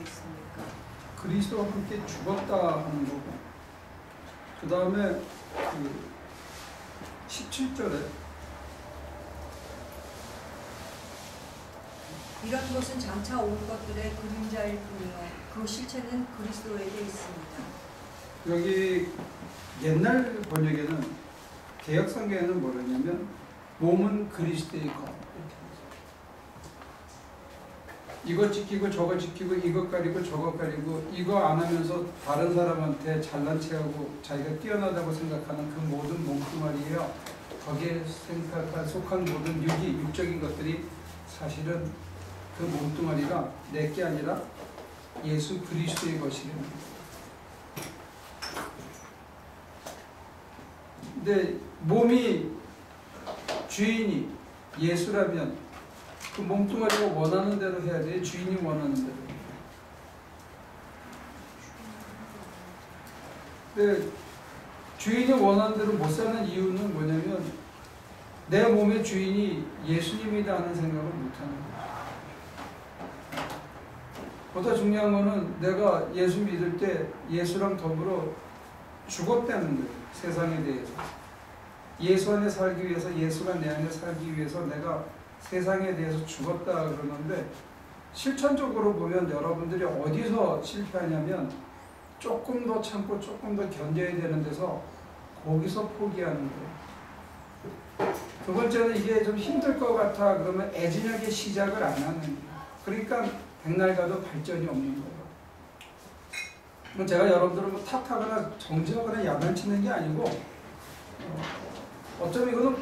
있습니까? 그리스도와 함께 죽었다 하는 거고, 그 다음에 17절에 이런 것은 장차 올 것들의 그림자일 뿐이요 그 실체는 그리스도에게 있습니다. 여기 옛날 번역에는, 개역성경에는 뭐냐면 몸은 그리스도의 것, 이거 지키고 저거 지키고 이거 가리고 저거 가리고 이거 안 하면서 다른 사람한테 잘난 체하고 자기가 뛰어나다고 생각하는 그 모든 몸뚱아리예요. 거기에 속한 모든 육적인 것들이 사실은 그 몸뚱아리가 내 게 아니라 예수 그리스도의 것이라는 거예요. 근데 몸이 주인이 예수라면 그 몸뚱아리가 원하는 대로 해야 돼. 주인이 원하는 대로. 근데 주인이 원하는 대로 못 사는 이유는 뭐냐면 내 몸의 주인이 예수님이다 하는 생각을 못하는 거예요. 보다 중요한 거는 내가 예수 믿을 때 예수랑 더불어 죽었다는 거예요. 세상에 대해서. 예수 안에 살기 위해서, 예수가 내 안에 살기 위해서 내가 세상에 대해서 죽었다 그러는데, 실천적으로 보면 여러분들이 어디서 실패하냐면 조금 더 참고 조금 더 견뎌야 되는 데서 거기서 포기하는 거예요. 두 번째는 이게 좀 힘들 것 같아 그러면 애진하게 시작을 안 하는 거예요. 그러니까 백날 가도 발전이 없는 거예요. 제가 여러분들을 뭐 탓하거나 정죄하거나 야단치는 게 아니고, 어쩌면 이거는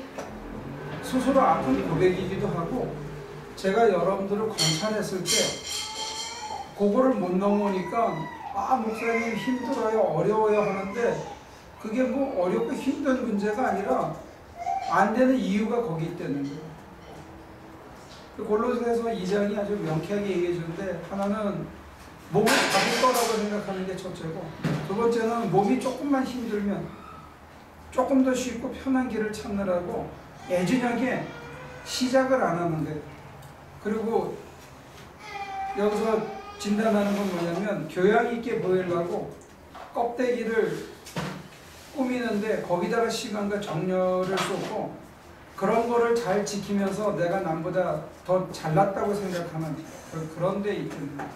스스로 아픈 고백이기도 하고, 제가 여러분들을 관찰했을 때 그거를 못 넘으니까 목사님 힘들어요, 어려워요 하는데, 그게 뭐 어렵고 힘든 문제가 아니라 안 되는 이유가 거기 있다는 거예요. 골로새서 2장이 아주 명쾌하게 얘기해 주는데, 하나는 몸을 잡을 거라고 생각하는 게 첫째고, 두 번째는 몸이 조금만 힘들면 조금 더 쉽고 편한 길을 찾느라고 애진하게 시작을 안 하는 거예요. 그리고 여기서 진단하는 건 뭐냐면, 교양 있게 보이려고 껍데기를 꾸미는데 거기다가 시간과 정열을 쏟고, 그런 거를 잘 지키면서 내가 남보다 더 잘났다고 생각하는 그런 데 있거든요.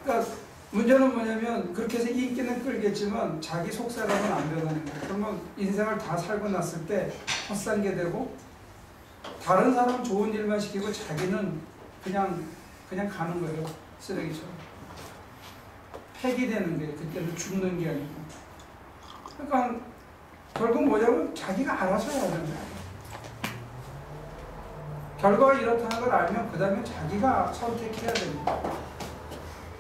그러니까 문제는 뭐냐면, 그렇게 해서 인기는 끌겠지만 자기 속사람은 안 변하는 거예요. 그러면 인생을 다 살고 났을 때 헛산게 되고, 다른 사람 좋은 일만 시키고 자기는 그냥 가는 거예요. 쓰레기처럼. 폐기되는 거예요. 그때는 죽는 게 아니고. 그러니까 결국 뭐냐면 자기가 알아서 해야 되는 거예요. 결과가 이렇다는 걸 알면 그 다음에 자기가 선택해야 됩니다.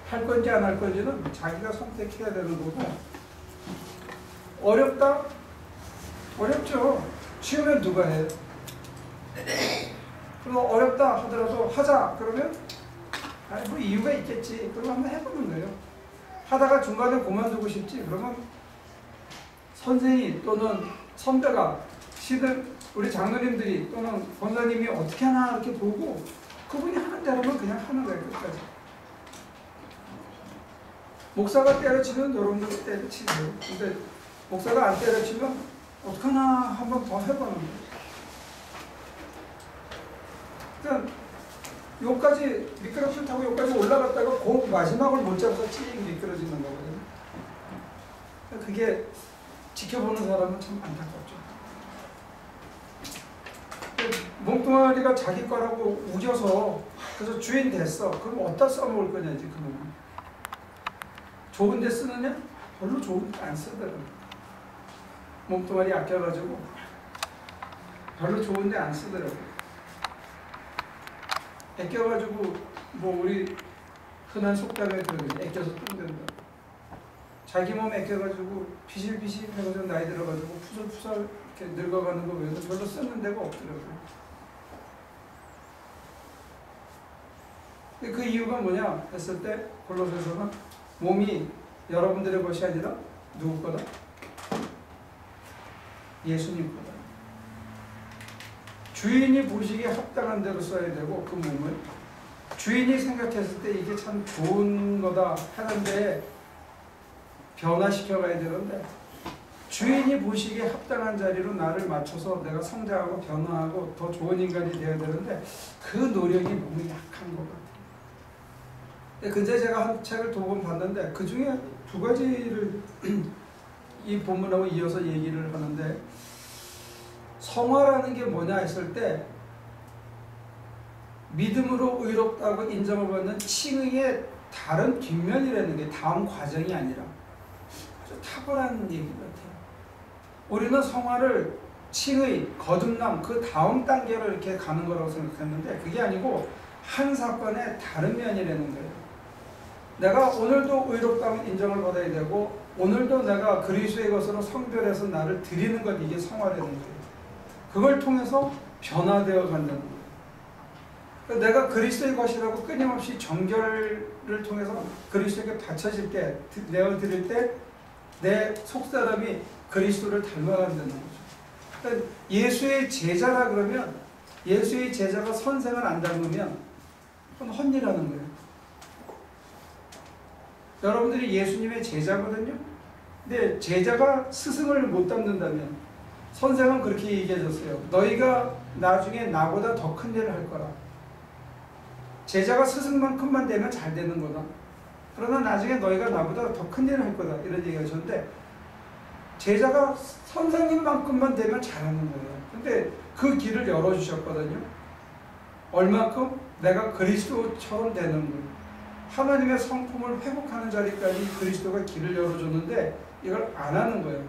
할 건지 안 할 건지는 자기가 선택해야 되는 거고, 어렵다? 어렵죠. 쉬우면 누가 해요? 그럼 어렵다 하더라도 하자 그러면 뭐 이유가 있겠지. 그럼 한번 해보는 거예요. 하다가 중간에 그만두고 싶지 그러면 선생이 또는 선배가, 우리 장로님들이 또는 권사님이 어떻게 하나 이렇게 보고 그분이 하는 대로만 그냥 하는 거예요. 끝까지. 목사가 때려치면 여러분들도 때려치고, 근데 목사가 안 때려치면 어떡하나 한번 더 해보는 거예요. 그러니까 여기까지 미끄럼틀 타고 여기까지 올라갔다가 그 마지막을 못 잡아서 찌 미끄러지는 거거든요. 그게 지켜보는 사람은 참 안타깝죠. 몸뚱아리가 자기 거라고 우겨서 그래서 주인 됐어. 그럼 어디다 써먹을 거냐 이제 그 몸을. 좋은 데 쓰느냐? 별로 좋은 데 안 쓰더라고요. 몸뚱아리 아껴가지고 별로 좋은 데 안 쓰더라고요. 아껴가지고 뭐 우리 흔한 속담에 그러거든요. 아껴서 똥 된다. 자기 몸 아껴가지고 비실비실 해가지고 나이 들어가지고 푸설푸설 이렇게 늙어가는 거 외에도 별로 쓰는 데가 없더라고요. 그 이유가 뭐냐 했을 때 골로새서는 몸이 여러분들의 것이 아니라 누구 거다? 예수님 거다. 주인이 보시기에 합당한 대로 써야 되고 그 몸을 주인이 생각했을 때 이게 참 좋은 거다 하는데 변화시켜 가야 되는데, 주인이 보시기에 합당한 자리로 나를 맞춰서 내가 성장하고 변화하고 더 좋은 인간이 되어야 되는데 그 노력이 너무 약한 것 같아요. 근데 제가 한 책을 두 번 봤는데 그 중에 두 가지를 이 본문하고 이어서 얘기를 하는데, 성화라는 게 뭐냐 했을 때 믿음으로 의롭다고 인정을 받는 칭의의 다른 뒷면이라는 게 다음 과정이 아니라 아주 탁월한 얘기 같아요. 우리는 성화를 칭의, 거듭남 그 다음 단계로 이렇게 가는 거라고 생각했는데 그게 아니고 한 사건의 다른 면이라는 거예요. 내가 오늘도 의롭다고 인정을 받아야 되고 오늘도 내가 그리스도의 것으로 성별해서 나를 드리는 것, 이게 성화라는 거예요. 그걸 통해서 변화되어 간다는 거예요. 내가 그리스도의 것이라고 끊임없이 정결을 통해서 그리스도에게 바쳐질 때, 내어드릴 때 내 속사람이 그리스도를 닮아간다는 거죠. 그러니까 예수의 제자라 그러면, 예수의 제자가 선생을 안 닮으면 그건 헛일하는 거예요. 여러분들이 예수님의 제자거든요. 근데 제자가 스승을 못 닮는다면, 선생은 그렇게 얘기해줬어요. 너희가 나중에 나보다 더 큰 일을 할 거라. 제자가 스승만큼만 되면 잘 되는 거다. 그러나 나중에 너희가 나보다 더 큰 일을 할 거다. 이런 얘기를 하셨는데, 제자가 선생님만큼만 되면 잘하는 거예요. 근데 그 길을 열어주셨거든요. 얼마큼? 내가 그리스도처럼 되는 거예요. 하나님의 성품을 회복하는 자리까지 그리스도가 길을 열어줬는데 이걸 안 하는 거예요.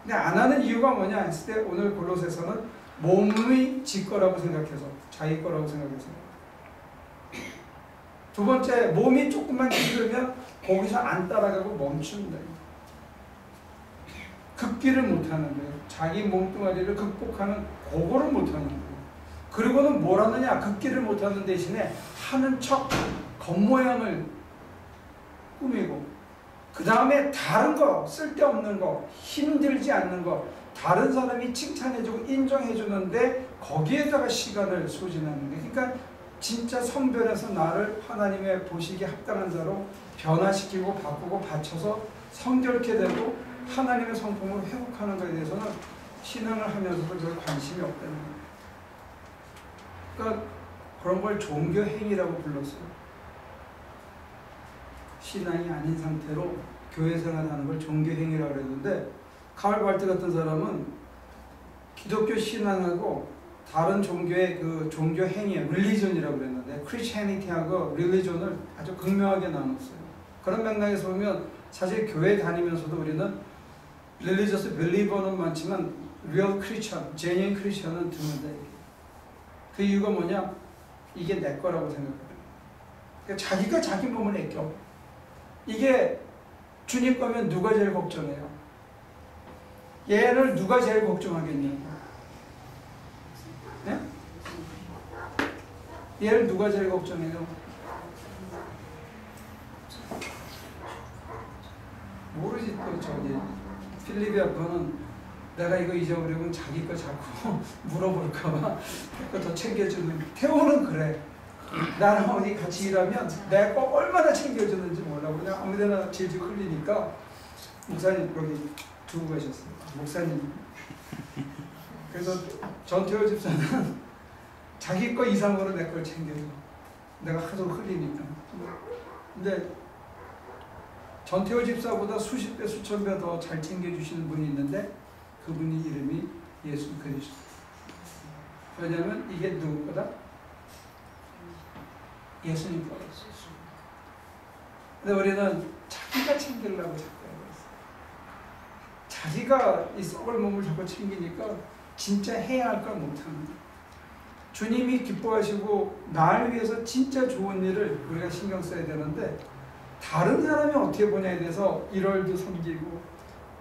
근데 안 하는 이유가 뭐냐 했을 때 오늘 골로새서는 몸이 지 거라고 생각해서, 자기 거라고 생각해서. 두 번째, 몸이 조금만 힘들면 거기서 안 따라가고 멈춘다. 극기를 못하는 거예요. 자기 몸뚱아리를 극복하는 그거를 못하는 거예요. 그리고는 뭘 하느냐, 극기를 못하는 대신에 하는 척 겉모양을 꾸미고, 그 다음에 다른 거, 쓸데없는 거, 힘들지 않는 거, 다른 사람이 칭찬해주고 인정해주는데 거기에다가 시간을 소진하는 거예요. 그러니까 진짜 성별에서 나를 하나님의 보시기에 합당한 자로 변화시키고 바꾸고 받쳐서 성결케 되고 하나님의 성품을 회복하는 것에 대해서는 신앙을 하면서도 별 관심이 없다는 거예요. 그러니까 그런 걸 종교행위라고 불렀어요. 신앙이 아닌 상태로 교회 생활하는 걸 종교행위라고 그랬는데, 카를 발트 같은 사람은 기독교 신앙하고 다른 종교의 그 종교 행위, 릴리전이라고 그랬는데, 크리스천리티하고 릴리전을 아주 극명하게 나눴어요. 그런 맥락에서 보면 사실 교회 다니면서도 우리는 릴리저스 빌리버는 많지만 리얼 크리스천, 제니인 크리스천은 드문다. 그 이유가 뭐냐? 이게 내 거라고 생각해요. 그러니까 자기가 자기 몸을 아껴. 이게 주님 거면 누가 제일 걱정해요? 얘를 누가 제일 걱정하겠냐고. 네? 얘를 누가 제일 걱정해요? 모르지. 또 저기 필립이 아빠는 내가 이거 잊어버리면 자기 거 자꾸 물어볼까봐 그거 더 챙겨주는. 태호는 그래. 나랑 어디 같이 일하면 내 거 얼마나 챙겨주는지 몰라. 그냥 아무데나 질질 흘리니까 목사님 거기 두고 가셨어요. 목사님. 그래서 전태호 집사는 자기 거 이상으로 내 걸 챙겨줘. 내가 하도 흘리니까. 근데 전태호 집사보다 수십 배, 수천 배 더 잘 챙겨주시는 분이 있는데 그분이 이름이 예수 그리스도. 왜냐하면 이게 누구 거다? 예수님 거였어요. 근데 우리는 자기가 챙기려고 자꾸 해요. 자기가 이 썩을 몸을 자꾸 챙기니까 진짜 해야 할 걸 못하는 거예요. 주님이 기뻐하시고 나를 위해서 진짜 좋은 일을 우리가 신경 써야 되는데, 다른 사람이 어떻게 보냐에 대해서 1월도 섬기고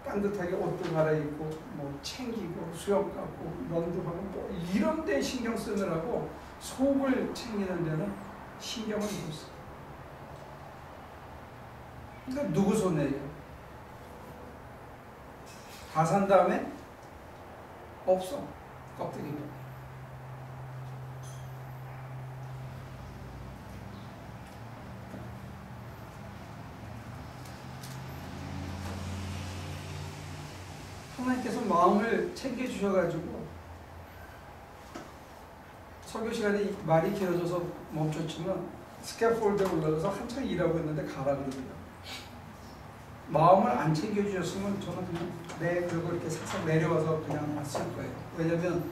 따뜻하게 옷도 갈아입고 뭐 챙기고 수염 깎고 면도 하고 뭐 이런 데 신경 쓰느라고 속을 챙기는 데는 신경을 못 써요. 그러니까 누구 손해예요? 다 산 다음에 없어. 껍데기가. 하나님께서 마음을 챙겨주셔가지고 설교 시간에 말이 길어져서 멈췄지만 스캐폴드에 올라가서 한창 일하고 있는데 가라 그러더라고요. 마음을 안 챙겨주셨으면 저는 그냥 그리고 이렇게 살짝 내려와서 그냥 왔을 거예요. 왜냐면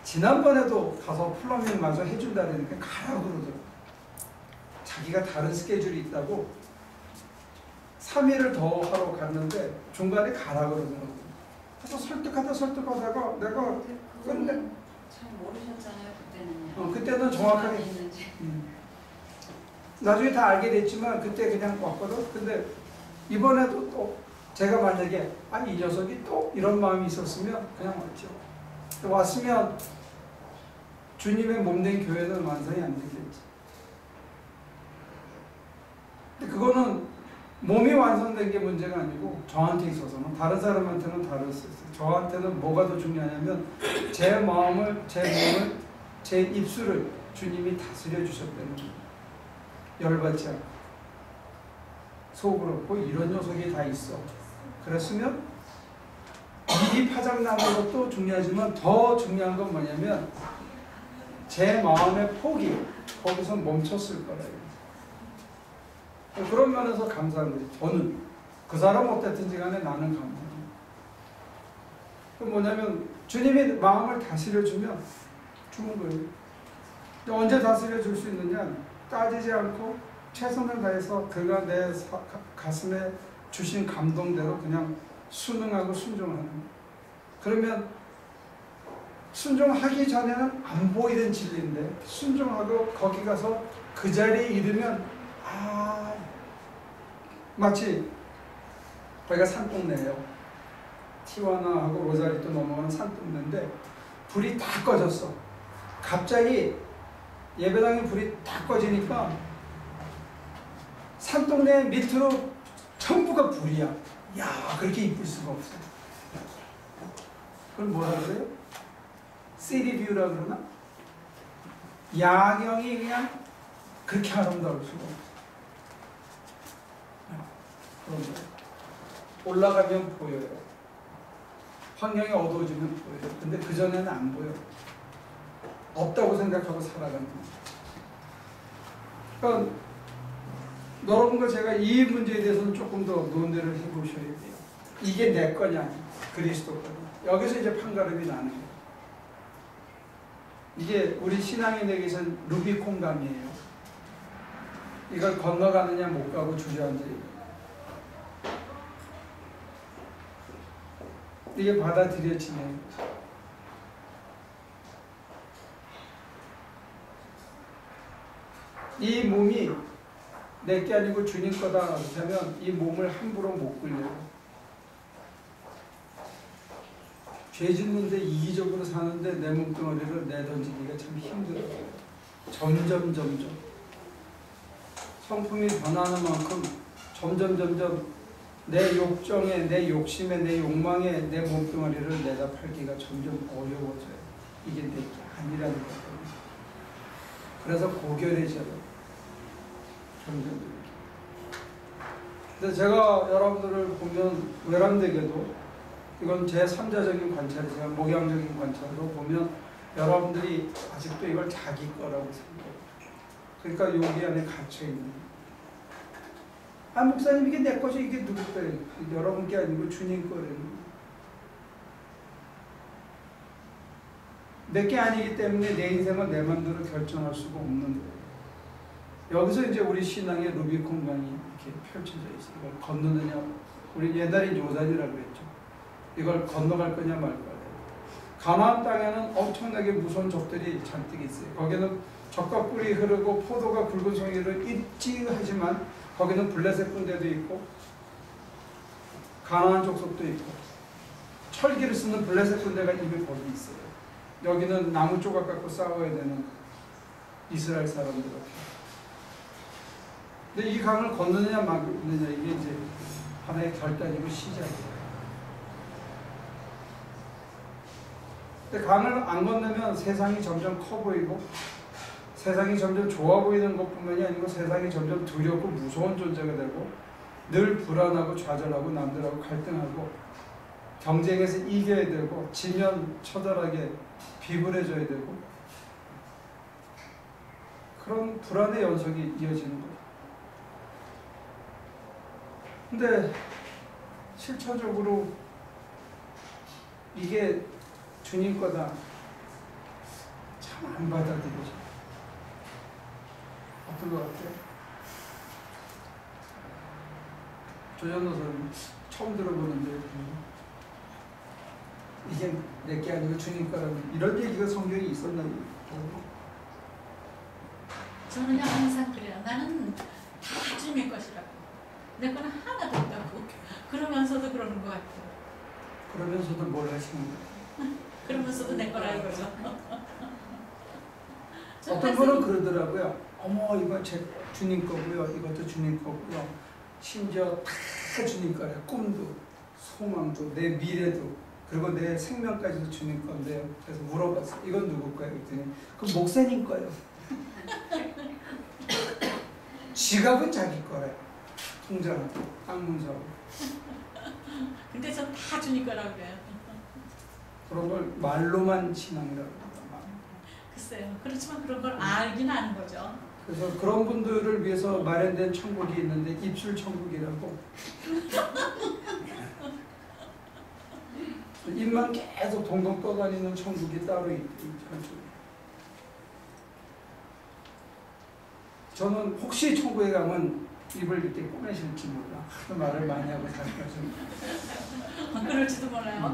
지난번에도 가서 플러밍 마저 해준다 그러니까 가라고 그러더라고요. 자기가 다른 스케줄이 있다고 3일을 더 하러 갔는데 중간에 가라고 그러더라고요. 그래서 설득하다가 내가 끝내 잘 모르셨잖아요 그때는요. 그때는 정확하게 나중에 다 알게 됐지만 그때 그냥 왔거든. 근데 이번에도 또 제가 만약에 아니 이 녀석이 또 이런 마음이 있었으면 그냥 왔죠. 왔으면 주님의 몸된 교회는 완성이 안 되겠지. 근데 그거는 몸이 완성된 게 문제가 아니고 저한테 있어서는 다른 사람한테는 다를 수 있어요. 저한테는 뭐가 더 중요하냐면 제 마음을, 제 몸을, 제 입술을 주님이 다스려 주셨다는 거예요. 열받지 않고 속으로 뭐 이런 녀석이 다 있어. 그랬으면 일이 파장나는 것도 중요하지만 더 중요한 건 뭐냐면 제 마음의 폭이 거기서 멈췄을 거라요. 그런 면에서 감사한 거지. 저는 그 사람 어땠든지 간에 나는 감사합니다. 그 뭐냐면 주님이 마음을 다스려주면 좋은 거예요. 언제 다스려줄 수 있느냐? 따지지 않고 최선을 다해서 그가 내 가슴에 주신 감동대로 그냥 순응하고 순종하는 거예요. 그러면 순종하기 전에는 안 보이던 진리인데 순종하고 거기 가서 그 자리에 이르면 마치 거기가 산동네예요. 티와나하고 로자리도 넘어가는 산동네인데 불이 다 꺼졌어. 갑자기 예배당에 불이 다 꺼지니까 산동네 밑으로 전부가 불이야. 야, 그렇게 이쁠 수가 없어. 그걸 뭐라 그래요? 시리뷰라 그러나? 야경이 그냥 그렇게 아름다울 수가 없어. 그런 거예요. 올라가면 보여요. 환경이 어두워지면 보여요. 근데 그전에는 안 보여. 없다고 생각하고 살아가는 거예요. 그러니까 여러분과 제가 이 문제에 대해서는 조금 더 논의를 해보셔야 돼요. 이게 내 거냐, 그리스도 거냐. 여기서 이제 판가름이 나는 거예요. 이게 우리 신앙인에게선 루비콘 강이에요. 이걸 건너가느냐 못 가고 주저앉아요. 이게 받아들여지네요. 이 몸이 내게 아니고 주님 거다 하면 이 몸을 함부로 못 굴려요. 죄 짓는데 이기적으로 사는데 내 몸뚱아리를 내던지기가 참 힘들어요. 점점 성품이 변하는 만큼 점점 내 욕정에, 내 욕심에, 내 욕망에 내 몸뚱아리를 내다 팔기가 점점 어려워져요. 이게 내 게 아니라는 거거든요. 그래서 고결해져요. 점점. 근데 제가 여러분들을 보면 외람되게도 이건 제 3자적인 관찰이지만 목양적인 관찰로 보면 여러분들이 아직도 이걸 자기 거라고 생각해요. 그러니까 여기 안에 갇혀있는 목사님 이게 내 거죠. 이게 누구 거예요? 여러분 게 아니고 주님 거래요. 내 게 아니기 때문에 내 인생은 내 맘대로 결정할 수가 없는 거예요. 여기서 이제 우리 신앙의 루비콘 강이 이렇게 펼쳐져 있어요. 이걸 건너느냐, 우리 옛날에 요단이라고 했죠. 이걸 건너갈 거냐 말 거냐. 가나안 땅에는 엄청나게 무서운 적들이 잔뜩 있어요. 거기는 적과 꿀이 흐르고 포도가 굵은 송이를 잇지 하지만 거기는 블레셋 군대도 있고 가나안 족속도 있고 철기를 쓰는 블레셋 군대가 이미 거기 있어요. 여기는 나무 조각 갖고 싸워야 되는 이스라엘 사람들. 근데 이 강을 건너느냐 말느냐 이게 이제 하나의 결단이고 시작이에요. 근데 강을 안 건너면 세상이 점점 커 보이고 세상이 점점 좋아 보이는 것뿐만이 아니고 세상이 점점 두렵고 무서운 존재가 되고 늘 불안하고 좌절하고 남들하고 갈등하고 경쟁에서 이겨야 되고 지면 처절하게 비굴해져야 되고 그런 불안의 연속이 이어지는 거예요. 근데 실천적으로 이게 주님 거다 참 안 받아들여져. 어떤 것 같아요? 조전노선 처음 들어보는데 이게 내게 아니고 주님 거라는 이런 얘기가 성경에 있었나? 저는 그냥 항상 그래요. 나는 다 주님의 것이라고. 내 거는 하나도 없다고. 그러면서도 그러는 것 같아요. 그러면서도 뭘 하시는 거예요? 그러면서도 내 거라 이거죠. 어떤 분은 그러더라고요. 어머 이거 제 주님 거고요. 이것도 주님 거고요. 심지어 다 주님 거래요. 꿈도 소망도 내 미래도 그리고 내 생명까지도 주님 건데요. 그래서 물어봤어요. 이건 누구 거예요? 그랬더니 그 목사님 거예요. 지갑은 자기 거래요. 통장하고 땅문서하고. 근데 전 다 주님 거라고 그래요. 그런 걸 말로만 신앙이라고 합니다. 글쎄요. 그렇지만 그런 걸 알긴 아는 거죠. 그래서 그런 분들을 위해서 마련된 천국이 있는데 입술 천국이라고 입만 계속 동동 떠다니는 천국이 따로 있죠. 저는 혹시 천국에 가면 입을 이렇게 꼬매실지 몰라 하도 말을 많이 하고 살까서 그럴지도 몰라요.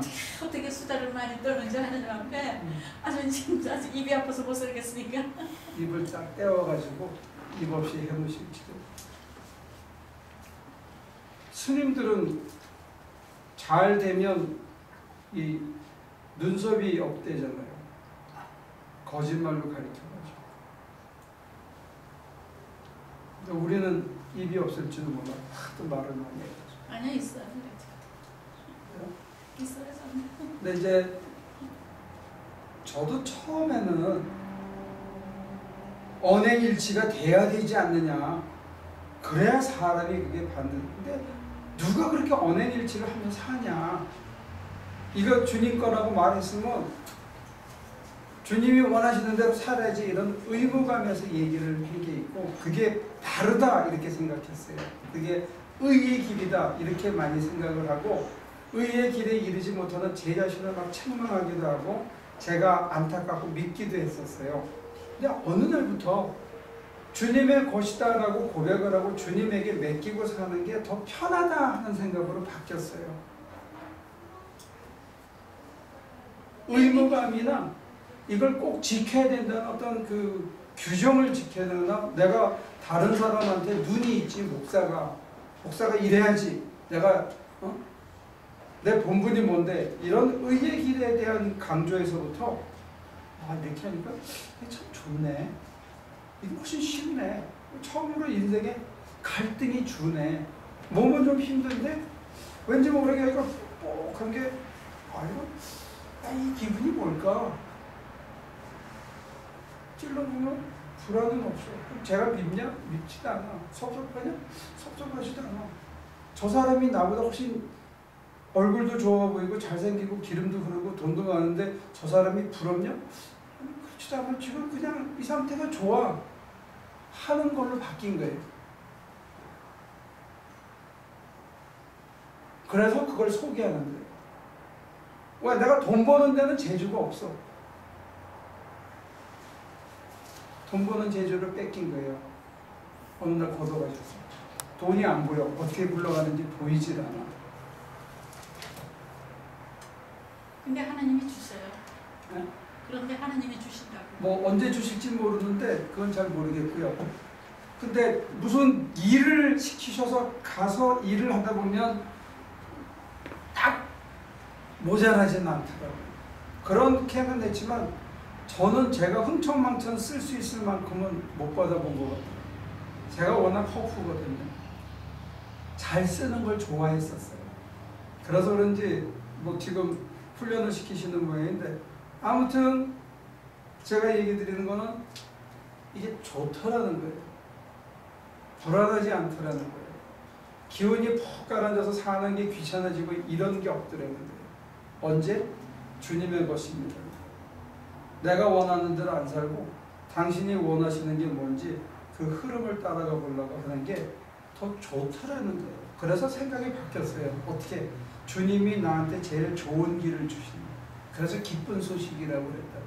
어떻게 수다를 많이 떠는지 하는 앞에 아주 진짜 입이 아파서 못 살겠으니까 입을 딱 떼어가지고 입 없이 해놓으실지도. 스님들은 잘 되면 이 눈썹이 없대잖아요. 거짓말로 가르쳐가지고. 근데 우리는 입이 없을지도 몰라. 하도 말을 많이 해가지고. 아니요 있어요. 있어요 저는. 근데 이제 저도 처음에는 언행일치가 돼야 되지 않느냐. 그래야 사람이 그게 받는데 누가 그렇게 언행일치를 하면 사냐. 이거 주님 거라고 말했으면 주님이 원하시는 대로 살아야지 이런 의무감에서 얘기를 한 게 있고 그게 다르다 이렇게 생각했어요. 그게 의의 길이다 이렇게 많이 생각을 하고 의의 길에 이르지 못하는 제 자신을 막 책망하기도 하고 제가 안타깝고 믿기도 했었어요. 근데 어느 날부터 주님의 것이다 라고 고백을 하고 주님에게 맡기고 사는 게 더 편하다 하는 생각으로 바뀌었어요. 의무감이나 이걸 꼭 지켜야 된다는 어떤 그 규정을 지켜야 되나 내가 다른 사람한테 눈이 있지 목사가 이래야지 내가 내 본분이 뭔데 이런 의의 길에 대한 강조에서부터 이렇게 하니까 참 좋네. 이게 훨씬 쉽네. 처음으로 인생에 갈등이 주네. 몸은 좀 힘든데 왠지 모르게 이거 그런 게 이 기분이 뭘까? 찔러보면 불안은 없어. 제가 밉냐? 밉지도 않아. 섭섭하냐? 섭섭하지도 않아. 저 사람이 나보다 훨씬 얼굴도 좋아 보이고 잘생기고 기름도 흐르고 돈도 많은데 저 사람이 부럽냐? 그렇지도 않아. 지금 그냥 이 상태가 좋아 하는 걸로 바뀐 거예요. 그래서 그걸 소개하는 거예요. 왜? 내가 돈 버는 데는 재주가 없어. 돈 버는 재주를 뺏긴 거예요. 어느 날 걷어가셨어. 돈이 안 보여. 어떻게 굴러가는지 보이질 않아. 근데 하나님이 주세요. 네? 그런데 하나님이 주신다고. 뭐 언제 주실지 모르는데 그건 잘 모르겠고요. 근데 무슨 일을 시키셔서 가서 일을 하다 보면 딱 모자라진 않더라고요. 그렇게는 했지만 저는 제가 흥청망청 쓸 수 있을 만큼은 못 받아본 것 같아요. 제가 워낙 허프거든요. 잘 쓰는 걸 좋아했었어요. 그래서 그런지 뭐 지금 훈련을 시키시는 모양인데 아무튼 제가 얘기 드리는 거는 이게 좋더라는 거예요. 불안하지 않더라는 거예요. 기운이 푹 가라앉아서 사는 게 귀찮아지고 이런 게 없더라는 거예요. 언제? 주님의 것입니다. 내가 원하는 대로 안 살고 당신이 원하시는 게 뭔지 그 흐름을 따라가 보려고 하는 게 더 좋다라는 거예요. 그래서 생각이 바뀌었어요. 어떻게? 주님이 나한테 제일 좋은 길을 주시는 거예요. 그래서 기쁜 소식이라고 그랬다.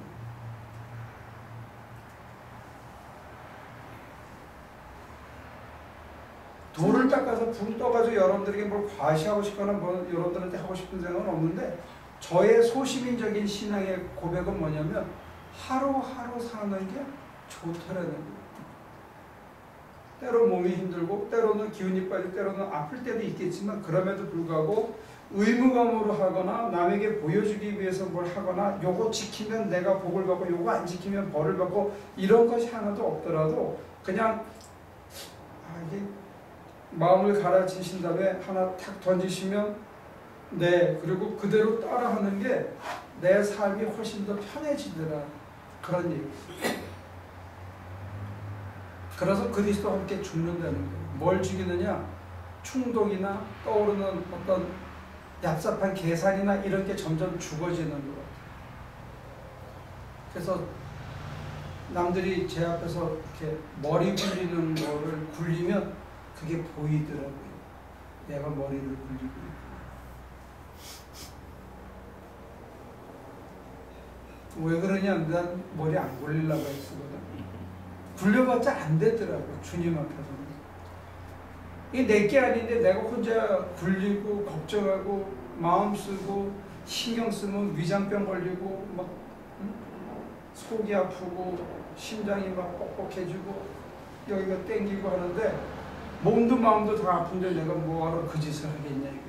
돌을 닦아서 불 떠가지고 여러분들에게 뭘 과시하고 싶거나 뭐 여러분들한테 하고 싶은 생각은 없는데, 저의 소시민적인 신앙의 고백은 뭐냐면 하루하루 사는 게 좋더라는 거예요. 때로 몸이 힘들고 때로는 기운이 빠지고 때로는 아플 때도 있겠지만, 그럼에도 불구하고 의무감으로 하거나 남에게 보여주기 위해서 뭘 하거나 요거 지키면 내가 복을 받고 요거 안 지키면 벌을 받고 이런 것이 하나도 없더라도 그냥 이게 마음을 갈아치신 다음에 하나 탁 던지시면 네, 그리고 그대로 따라하는 게 내 삶이 훨씬 더 편해지더라, 그런 얘기. 그래서 그리스도와 함께 죽는다는 거예요. 뭘 죽이느냐? 충동이나 떠오르는 어떤 얍삽한 계산이나 이런 게 점점 죽어지는 것 같아요. 그래서 남들이 제 앞에서 이렇게 머리 굴리는 거를 굴리면 그게 보이더라고요. 얘가 머리를 굴리고 있고. 왜 그러냐? 난 머리 안 굴리려고 했거든. 굴려봤자 안 되더라고, 주님 앞에서는. 이게 내게 아닌데 내가 혼자 굴리고 걱정하고 마음 쓰고 신경 쓰면 위장병 걸리고 막 속이 아프고 심장이 막 뻑뻑해지고 여기가 땡기고 하는데 몸도 마음도 다 아픈데 내가 뭐하러 그 짓을 하겠냐 이게.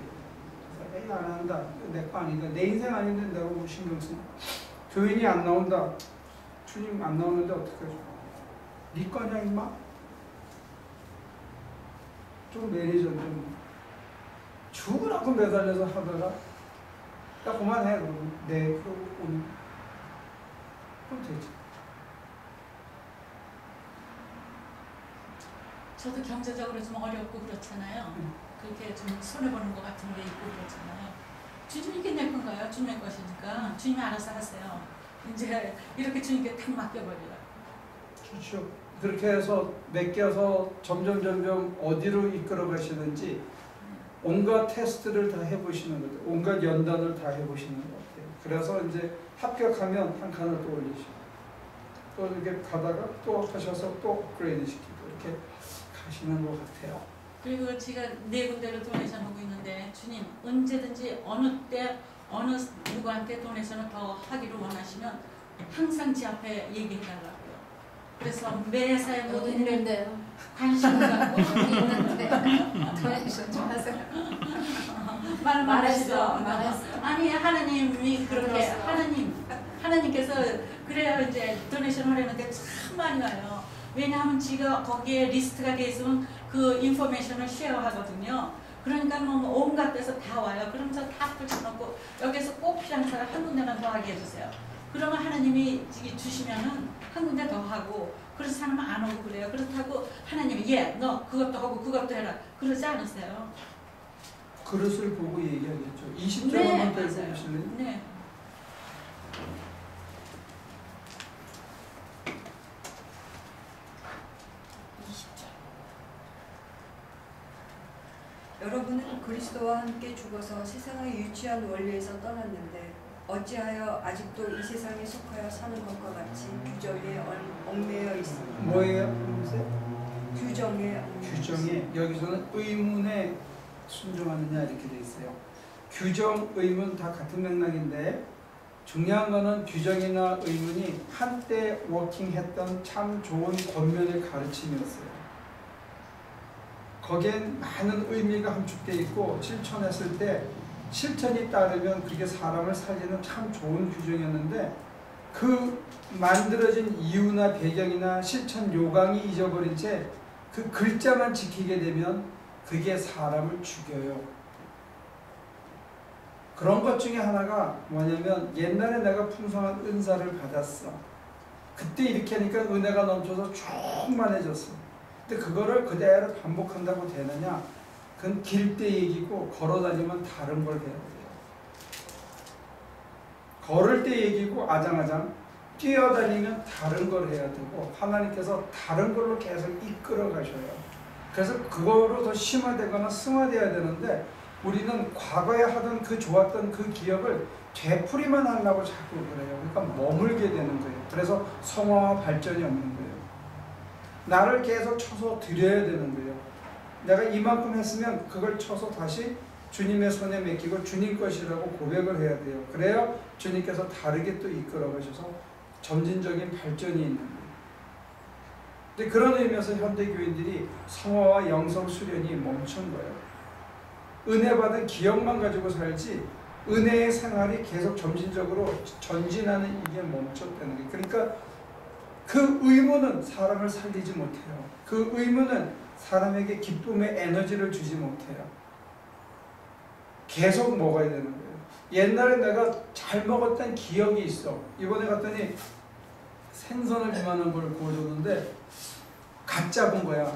에이, 안 한다. 내 거 아니다. 내 인생 아닌데 내가 뭐 신경 쓰나. 교인이 안 나온다. 주님 안 나오는데 어떡하죠? 네 거냐 임마? 좀 매니저 좀 죽으라고 매달려서 하다가 야 그만해. 네, 그럼 되지. 저도 경제적으로 좀 어렵고 그렇잖아요. 그렇게 좀 손해보는 것 같은 게 있고 그렇잖아요. 주님이 이게 내 건가요? 주님의 것이니까 주님이 알아서 하세요. 이제 이렇게 주님께 탁 맡겨버려요. 그렇죠. 그렇게 해서 맡겨서 점점 어디로 이끌어 가시는지 온갖 테스트를 다 해보시는 거죠. 온갖 연단을 다 해보시는 것 같아요. 그래서 이제 합격하면 한 칸을 또 올리시고 또 이렇게 가다가 또 하셔서 또 업그레이드 시키고 이렇게 가시는 것 같아요. 그리고 제가 4군데를 도네이션 하고 있는데 주님 언제든지 어느 때 어느 누구한테 도네이션을 더 하기를 원하시면 항상 제 앞에 얘기해달라고요. 그래서 매사에 모든 일에 관심을 갖고 있는데 도네이션 좀 하세요. 말하시죠. 말했어. 아니 하나님이 그렇게 들었어. 하나님께서 그래야 이제 도네이션 하려는데 참 많이 와요. 왜냐하면 지가 거기에 리스트가 돼 있으면 그 인포메이션을 쉐어하거든요. 그러니까 뭐 온갖 데서 다 와요. 그러면서 다 붙여놓고 여기서 꼭 필요한 사람 한 군데만 더 하게 해주세요. 그러면 하나님이 주시면은 한 군데 더 하고, 그래서 사람은 안 오고 그래요. 그렇다고 하나님이 너 그것도 하고 그것도 해라 그러지 않으세요. 그릇을 보고 얘기하겠죠. 20절 네, 한번 더 맞아요. 보실래요? 네. 여러분은 그리스도와 함께 죽어서 세상의 유치한 원리에서 떠났는데 어찌하여 아직도 이 세상에 속하여 사는 것과 같이 규정에 얽매여 있습니까? 뭐예요? 규정에 규정에, 여기서는 의문에 순종하느냐 이렇게 돼 있어요. 규정, 의문 다 같은 맥락인데 중요한 거는 규정이나 의문이 한때 워킹했던 참 좋은 권면의 가르침이었어요. 거기엔 많은 의미가 함축되어 있고 실천했을 때 실천이 따르면 그게 사람을 살리는 참 좋은 규정이었는데, 그 만들어진 이유나 배경이나 실천 요강이 잊어버린 채 그 글자만 지키게 되면 그게 사람을 죽여요. 그런 것 중에 하나가 뭐냐면, 옛날에 내가 풍성한 은사를 받았어. 그때 이렇게 하니까 은혜가 넘쳐서 충만해졌어. 근데 그거를 그대로 반복한다고 되느냐? 그건 길 때 얘기고 걸어다니면 다른 걸 배워야 돼요. 걸을 때 얘기고 아장아장 뛰어다니면 다른 걸 해야 되고 하나님께서 다른 걸로 계속 이끌어 가셔요. 그래서 그거로 더 심화되거나 승화돼야 되는데 우리는 과거에 하던 그 좋았던 그 기억을 되풀이만 하려고 자꾸 그래요. 그러니까 머물게 되는 거예요. 그래서 성화와 발전이 없는 거예요. 나를 계속 쳐서 드려야 되는 거예요. 내가 이만큼 했으면 그걸 쳐서 다시 주님의 손에 맡기고 주님 것이라고 고백을 해야 돼요. 그래야 주님께서 다르게 또 이끌어 가셔서 점진적인 발전이 있는 거예요. 근데 그런 의미에서 현대 교인들이 성화와 영성 수련이 멈춘 거예요. 은혜 받은 기억만 가지고 살지 은혜의 생활이 계속 점진적으로 전진하는 이게 멈췄다는 거예요. 그러니까 그 의무는 사람을 살리지 못해요. 그 의무는 사람에게 기쁨의 에너지를 주지 못해요. 계속 먹어야 되는 거예요. 옛날에 내가 잘 먹었던 기억이 있어. 이번에 갔더니 생선을 이만한 걸 구워줬는데 갓 잡은 거야.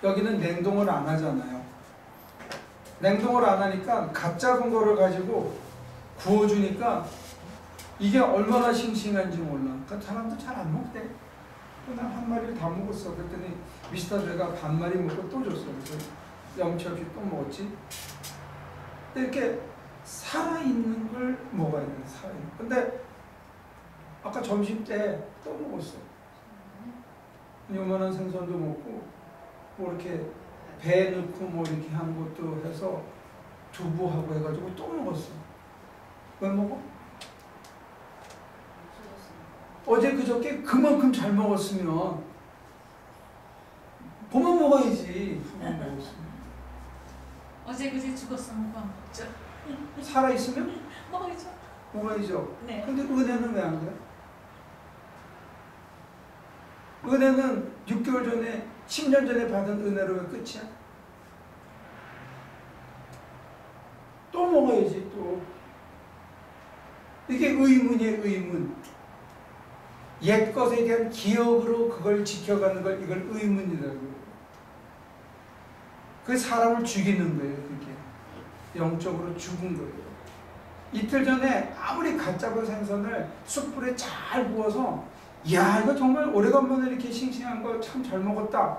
여기는 냉동을 안 하잖아요. 냉동을 안 하니까 갓 잡은 거를 가지고 구워주니까 이게 얼마나 싱싱한지 몰라. 그 사람도 잘 안 먹대. 난 한 마리를 다 먹었어. 그랬더니 미스터드가 반 마리 먹고 또 줬어. 그래서 염치 없이 또 먹었지. 이렇게 살아있는 걸 먹어야 돼. 살아있는. 근데 아까 점심 때 또 먹었어. 요만한 생선도 먹고 뭐 이렇게 배 넣고 뭐 이렇게 한 것도 해서 두부하고 해가지고 또 먹었어. 왜 먹어? 어제 그저께 그만큼 잘 먹었으면 그만 먹어야지. 그만 먹었으면. 어제 그제 죽었으면 그만 먹죠. 살아있으면? 먹어야죠. 먹어야죠. 네. 근데 은혜는 왜 안 그래? 은혜는 6개월 전에 10년 전에 받은 은혜로 왜 끝이야? 또 먹어야지 또. 이게 의문이에요. 의문. 옛 것에 대한 기억으로 그걸 지켜가는 걸 이걸 의문이라고. 그 사람을 죽이는 거예요. 그게 영적으로 죽은 거예요. 이틀 전에 아무리 갓 잡은 생선을 숯불에 잘 구워서 야 이거 정말 오래간만에 이렇게 싱싱한 거 참 잘 먹었다.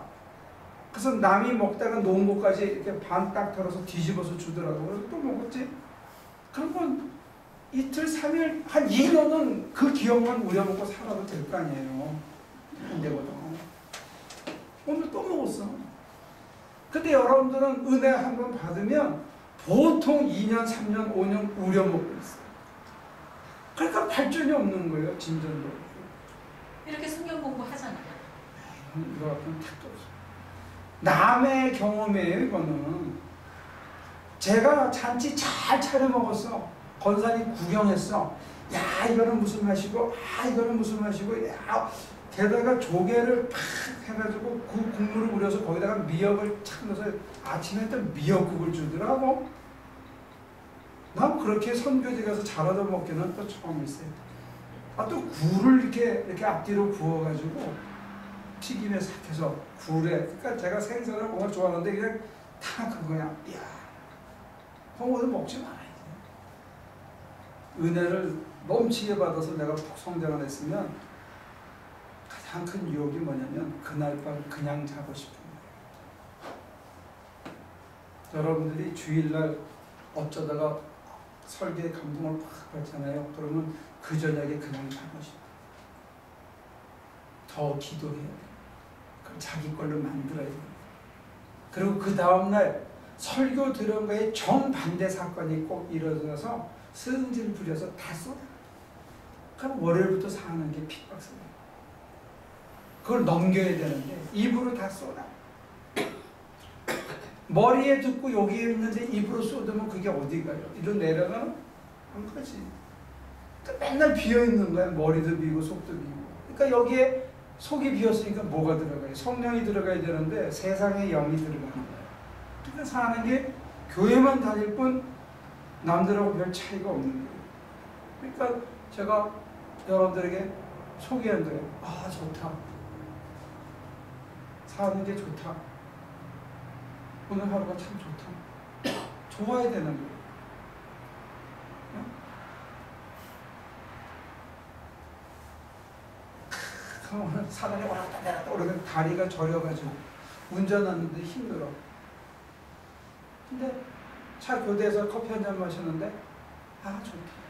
그래서 남이 먹다가 놓은 것까지 이렇게 반 딱 털어서 뒤집어서 주더라고. 그래서 또 먹었지. 그러면 이틀 3일 한 2년은 그 기억만 우려먹고 살아도 될 거 아니에요. 안 되거든. 오늘 또 먹었어. 근데 여러분들은 은혜 한번 받으면 보통 2년, 3년, 5년 우려먹고 있어요. 그러니까 발전이 없는 거예요. 진전도 없고. 이렇게 성경 공부하잖아요. 이거 같은 택도 없어요. 남의 경험이에요. 이거는. 제가 잔치 잘 차려 먹었어. 권사님 구경했어. 야 이거는 무슨 맛이고 아 이거는 무슨 맛이고 야 게다가 조개를 팍 해가지고 그 국물을 우려서 거기다가 미역을 착 넣어서 아침에 또 미역국을 주더라고. 난 그렇게 선교지 가서 잘 얻어 먹기는 또 처음이었어요. 아 또 굴을 이렇게 앞뒤로 구워가지고 튀김에 싹 해서 굴에 그러니까 제가 생선을 정말 좋아하는데 그냥 다 그거야. 이야 홍어도 먹지 말아야지. 은혜를 넘치게 받아서 내가 성장을 했으면 가장 큰 유혹이 뭐냐면 그날 밤 그냥 자고 싶은 거예요. 여러분들이 주일날 어쩌다가 설교에 감동을 팍 받잖아요. 그러면 그 저녁에 그냥 자고 싶어요. 더 기도해야 돼요. 그럼 자기 걸로 만들어야 돼요. 그리고 그 다음날 설교 들은 거에 정반대 사건이 꼭 일어나서 승질 부려서 다 쏟아. 그럼 월요일부터 사는 게 핍박스예요. 그걸 넘겨야 되는데 입으로 다 쏟아. 머리에 듣고 여기에 있는데 입으로 쏟으면 그게 어디 가요? 이리로 내려가는? 안 가지. 그러니까 맨날 비어있는 거야. 머리도 비고 속도 비고. 그러니까 여기에 속이 비었으니까 뭐가 들어가요? 성령이 들어가야 되는데 세상에 영이 들어가는 거예요. 그러니까 사는 게 교회만 다닐 뿐 남들하고 별 차이가 없는 거예요. 그러니까 제가 여러분들에게 소개한 거예요. 아 좋다. 사는 게 좋다. 오늘 하루가 참 좋다. 좋아야 되는 거예요. 그러면 사단이 왔다 내렸다 오르면 다리가 저려가지고 운전하는데 힘들어. 근데 차 교대에서 커피 한 잔 마시는데 아 좋다.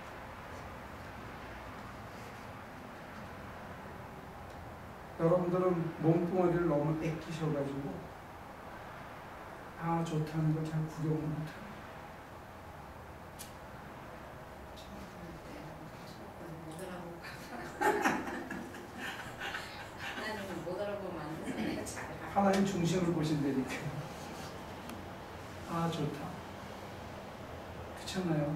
여러분들은 몸뚱아리를 너무 뺏기셔가지고 아 좋다는 걸 잘 구경을 못해요. 하나님은 못 알아보면 내가 잘 알아. 하나님 중심을 보신다니까. 아 좋다. 그렇잖아요.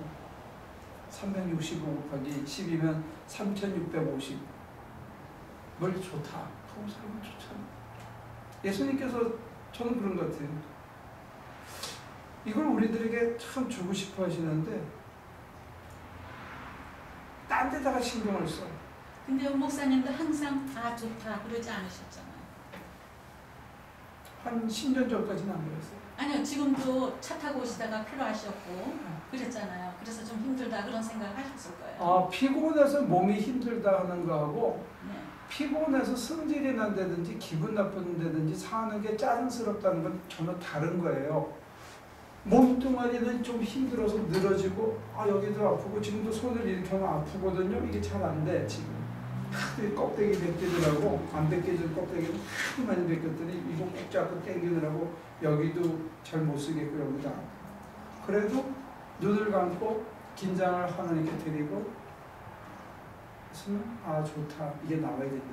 365 곱하기 10이면 3650. 뭘 좋다. 그럼 살면 좋잖아. 예수님께서 저는 그런 것 같아요. 이걸 우리들에게 참 주고 싶어 하시는데 딴 데다가 신경을 써. 근데 목사님도 항상 다 좋다 그러지 않으셨잖아요. 한 10년 전까지는 안 그랬어요. 아니요, 지금도 차 타고 오시다가 피로하셨고 그랬잖아요. 그래서 좀 힘들다 그런 생각 하셨을 거예요. 아, 피곤해서 몸이 힘들다 하는 거하고 네. 피곤해서 승질이 난다든지 기분 나쁜다든지 사는 게 짜증스럽다는 건 전혀 다른 거예요. 몸뚱아리는 좀 힘들어서 늘어지고 아 여기도 아프고 지금도 손을 이렇게 하면 아프거든요. 이게 잘 안 돼 지금. 하도 껍데기 벗기더라고. 안 벗겨진 껍데기를 하도 많이 벗겼더니 이거 꼭 잡고 당기느라고 여기도 잘 못 쓰겠고 여기도 아파. 그래도 눈을 감고 긴장을 하나님께 드리고 있으면 아 좋다. 이게 나와야 된다.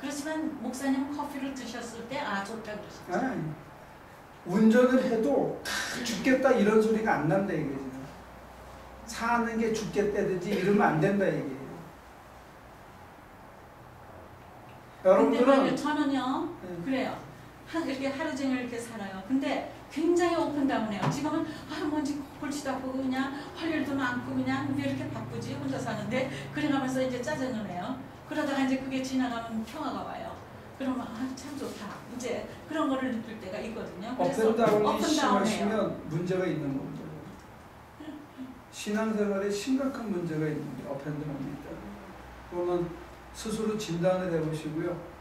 그렇지만 목사님 커피를 드셨을 때 아 좋다 그러셨죠. 아니, 운전을 해도 죽겠다 이런 소리가 안 난다 이거지. 사는 게 죽겠다든지 이러면 안 된다 이게. 근데 말이요, 여러분들은 저는요 그래요. 이렇게 하루 종일 이렇게 살아요. 근데 굉장히 오픈다운해요. 지금은 아 뭔지 골치도 아프고 그냥 할 일도 많고 그냥 왜 이렇게 바쁘지 혼자 사는데 그래가면서 이제 짜증을 내요. 그러다가 이제 그게 지나가면 평화가 와요. 그러면 아 참 좋다. 이제 그런 거를 느낄 때가 있거든요. 그래서 업앤다운이 심하시면 문제가 있는 겁니다. 신앙생활에 심각한 문제가 있는데 업앤다운이 있다. 그러면 스스로 진단을 해보시고요.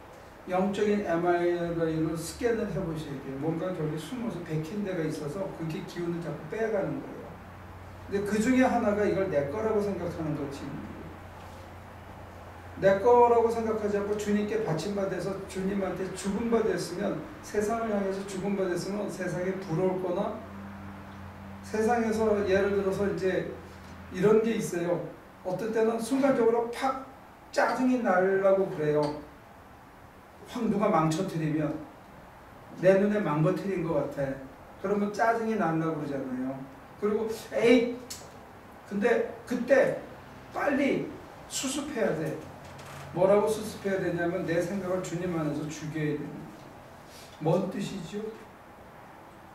영적인 MRI로 스캔을 해보셔야 돼요. 뭔가 저기 숨어서 백힌 데가 있어서 그게 기운을 자꾸 빼가는 거예요. 근데 그 중에 하나가 이걸 내 거라고 생각하는 거지. 내 거라고 생각하지 않고 주님께 받침받아서 주님한테 죽음받았으면 세상을 향해서 죽음받았으면 세상에 부러울 거나 세상에서 예를 들어서 이제 이런 게 있어요. 어떤 때는 순간적으로 팍 짜증이 나려고 그래요. 확 누가 망쳐뜨리면 내 눈에 망가뜨린 것 같아. 그러면 짜증이 나려고 그러잖아요. 그리고 에이 근데 그때 빨리 수습해야 돼. 뭐라고 수습해야 되냐면 내 생각을 주님 안에서 죽여야 됩니다. 뭔 뜻이죠?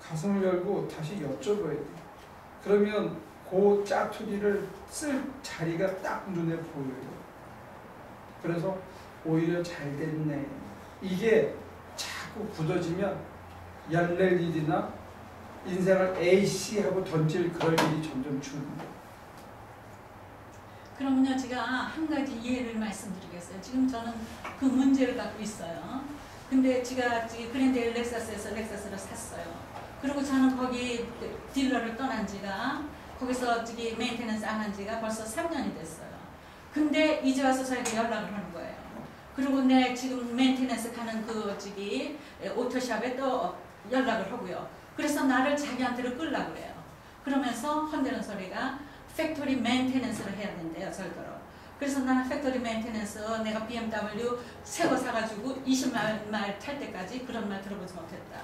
가슴을 열고 다시 여쭤봐야 돼. 그러면 그 짜투리를 쓸 자리가 딱 눈에 보여요. 그래서 오히려 잘 됐네. 이게 자꾸 굳어지면 열낼 일이나 인생을 A씨 하고 던질 그럴 일이 점점 줄어듭니다. 그러면요, 제가 한 가지 예를 말씀드리겠어요. 지금 저는 그 문제를 갖고 있어요. 근데 제가 그랜드 렉사스에서 렉사스를 샀어요. 그리고 저는 거기 딜러를 떠난 지가 거기서 메인테넌스 안 한 지가 벌써 3년이 됐어요. 근데 이제 와서 저에게 연락을 하는 거예요. 그리고 내 지금 메인테넌스 가는 오토샵에 또 연락을 하고요. 그래서 나를 자기한테로 끌려고 그래요. 그러면서 헌대는 소리가 팩토리 메인테넌스를 해야 된대요, 절대로. 그래서 나는 팩토리 메인테넌스 내가 BMW 새 거 사가지고 20마일 탈 때까지 그런 말 들어보지 못했다.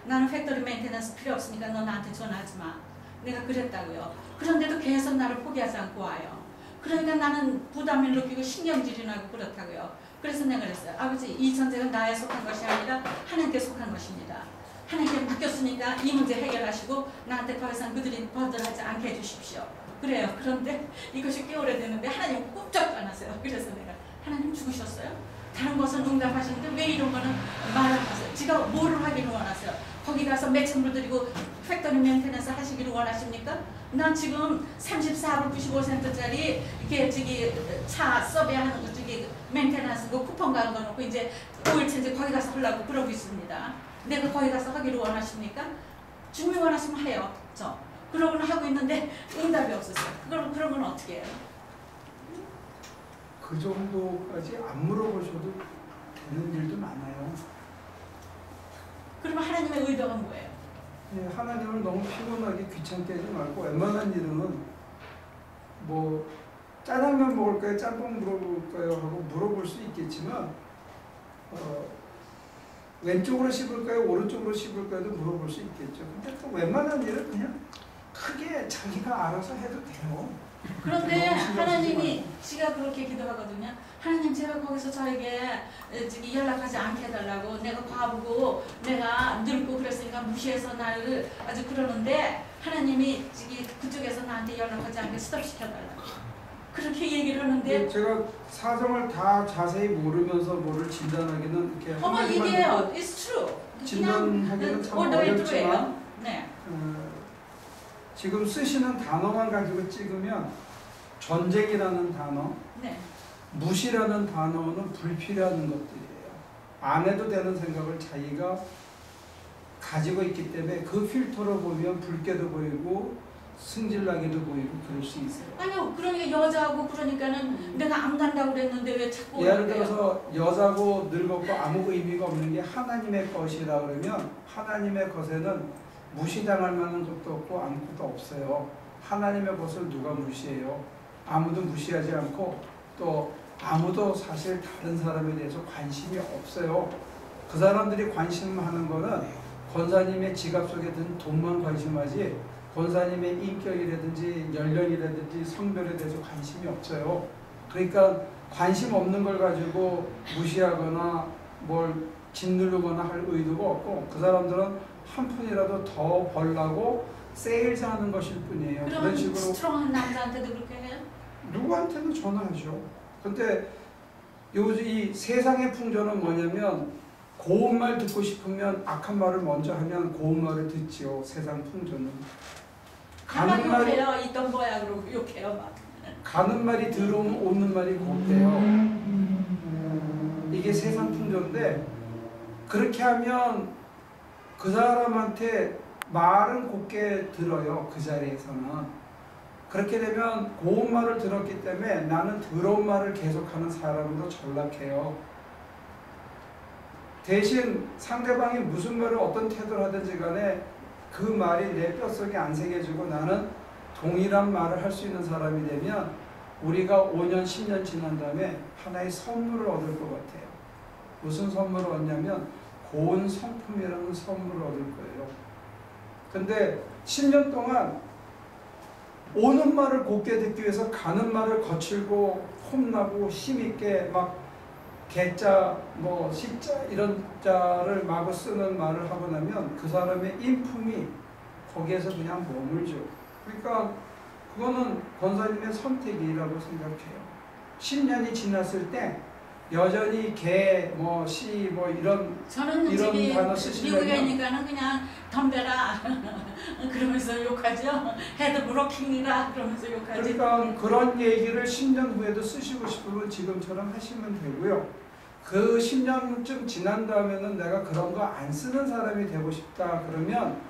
나는 팩토리 메인테넌스 필요 없으니까 너 나한테 전화하지 마. 내가 그랬다고요. 그런데도 계속 나를 포기하지 않고 와요. 그러니까 나는 부담을 느끼고 신경질이 나고 그렇다고요. 그래서 내가 그랬어요. 아버지, 이 전쟁은 나에 속한 것이 아니라 하나님께 속한 것입니다. 하나님께 맡겼으니까 이 문제 해결하시고 나한테 더 이상 그들이 버들하지 않게 해주십시오. 그래요. 그런데 이것이 꽤 오래됐는데 하나님 꼼짝도 안 하세요. 그래서 내가 하나님 죽으셨어요? 다른 것은 응답하시는데 왜 이런 거는 말 안 하세요? 지가 뭐를 하기를 원하세요? 거기 가서 매천물 드리고 팩토리 메인테넌스 하시기를 원하십니까? 난 지금 34불 95센트짜리 이렇게 차 서비하는 거 저기 멘테넌스 그 쿠폰 간 거 놓고 이제 오일 체인지 거기 가서 하려고 그러고 있습니다. 내가 거기 가서 하기를 원하십니까? 주님 원하시면 해요. 그러고는 하고 있는데 응답이 없었어요. 그런 건 어떻게 해요? 그 정도까지 안 물어보셔도 되는 일도 많아요. 그러면 하나님의 의도가 뭐예요? 예, 하나님을 너무 피곤하게 귀찮게 하지 말고 웬만한 일은 뭐 짜장면 먹을까요? 짬뽕 먹을까요? 하고 물어볼 수 있겠지만 왼쪽으로 씹을까요? 오른쪽으로 씹을까요도 물어볼 수 있겠죠. 근데 또 웬만한 일은 그냥 크게 자기가 알아서 해도 돼요. 그런데 하나님이 지가 그렇게 기도하거든요. 하나님 제가 거기서 저에게 저기 연락하지 않게 해달라고 내가 과부고 내가 늙고 그랬으니까 무시해서 나를 아주 그러는데 하나님이 저기 그쪽에서 나한테 연락하지 않게 스톱시켜달라고 그렇게 얘기를 하는데 제가 사정을 다 자세히 모르면서 뭐를 진단하기는 이렇게 어머 이게요. It's true. 진단하기는 참 all the way 어렵지만 through예요. 네. 지금 쓰시는 단어만 가지고 찍으면 전쟁이라는 단어, 네. 무시라는 단어는 불필요한 것들이에요. 안 해도 되는 생각을 자기가 가지고 있기 때문에 그 필터로 보면 붉게도 보이고 승질나게도 보이고 그럴 수 있어요. 아니요. 그러니까 여자하고 그러니까는 내가 안 간다고 그랬는데 왜 자꾸 예를 들어서 여자고 늙었고 아무 의미가 없는 게 하나님의 것이라 그러면 하나님의 것에는 무시당할 만한 것도 없고 아무것도 없어요. 하나님의 것을 누가 무시해요? 아무도 무시하지 않고 또 아무도 사실 다른 사람에 대해서 관심이 없어요. 그 사람들이 관심하는 거는 권사님의 지갑 속에 든 돈만 관심하지 권사님의 인격이라든지 연령이라든지 성별에 대해서 관심이 없어요. 그러니까 관심 없는 걸 가지고 무시하거나 뭘 짓누르거나 할 의도가 없고 그 사람들은 한 푼이라도 더 벌라고 세일즈하는 것일 뿐이에요. 그런 식으로 스트롱한 남자한테도 그렇게 해요? 누구한테는 전화하죠. 근데 요즘 이 세상의 풍조는 뭐냐면 고운 말 듣고 싶으면 악한 말을 먼저 하면 고운 말을 듣지요. 세상 풍조는 가는 말이 욕해요. 있던 거야 그러고 욕해요 막. 가는 말이 들어오면 오는 말이 곱대요. 이게 세상 풍조인데 그렇게 하면 그 사람한테 말은 곱게 들어요. 그 자리에서는. 그렇게 되면 고운 말을 들었기 때문에 나는 더러운 말을 계속하는 사람으로 전락해요. 대신 상대방이 무슨 말을 어떤 태도를 하든지 간에 그 말이 내 뼛속에 안 새겨지고 나는 동일한 말을 할 수 있는 사람이 되면 우리가 5년, 10년 지난 다음에 하나의 선물을 얻을 것 같아요. 무슨 선물을 얻냐면 고운 성품이라는 선물을 얻을 거예요. 근데 10년 동안 오는 말을 곱게 듣기 위해서 가는 말을 거칠고 폼나고 힘있게 막 개자, 뭐 시자 이런 자를 마구 쓰는 말을 하고 나면 그 사람의 인품이 거기에서 그냥 머물죠. 그러니까 그거는 권사님의 선택이라고 생각해요. 10년이 지났을 때 여전히 개, 뭐, 시, 뭐, 이런 단어 쓰시려면 미국에 있으니까는 그냥 덤벼라 그러면서 욕하죠. 헤드 브로킹이라 그러면서 욕하죠. 그러니까 그런 얘기를 10년 후에도 쓰시고 싶으면 지금처럼 하시면 되고요. 그 10년쯤 지난 다음에는 내가 그런 거 안 쓰는 사람이 되고 싶다 그러면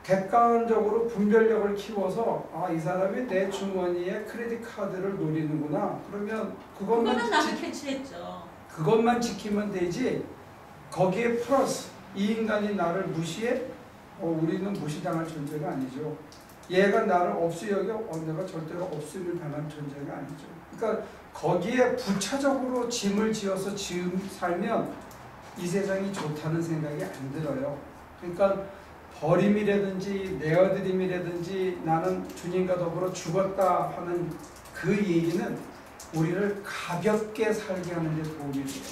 객관적으로 분별력을 키워서 이 사람이 내 주머니에 크레딧 카드를 노리는구나. 그러면 그거는 나도 캐치했죠. 그것만 지키면 되지. 거기에 플러스 이 인간이 나를 무시해? 우리는 무시당할 존재가 아니죠. 얘가 나를 없이 여겨? 내가 절대로 없이를 당할 존재가 아니죠. 그러니까 거기에 부차적으로 짐을 지어서 살면 이 세상이 좋다는 생각이 안 들어요. 그러니까 버림이라든지 내어드림이라든지 나는 주님과 더불어 죽었다 하는 그 얘기는 우리를 가볍게 살게 하는 데 도움이 돼요.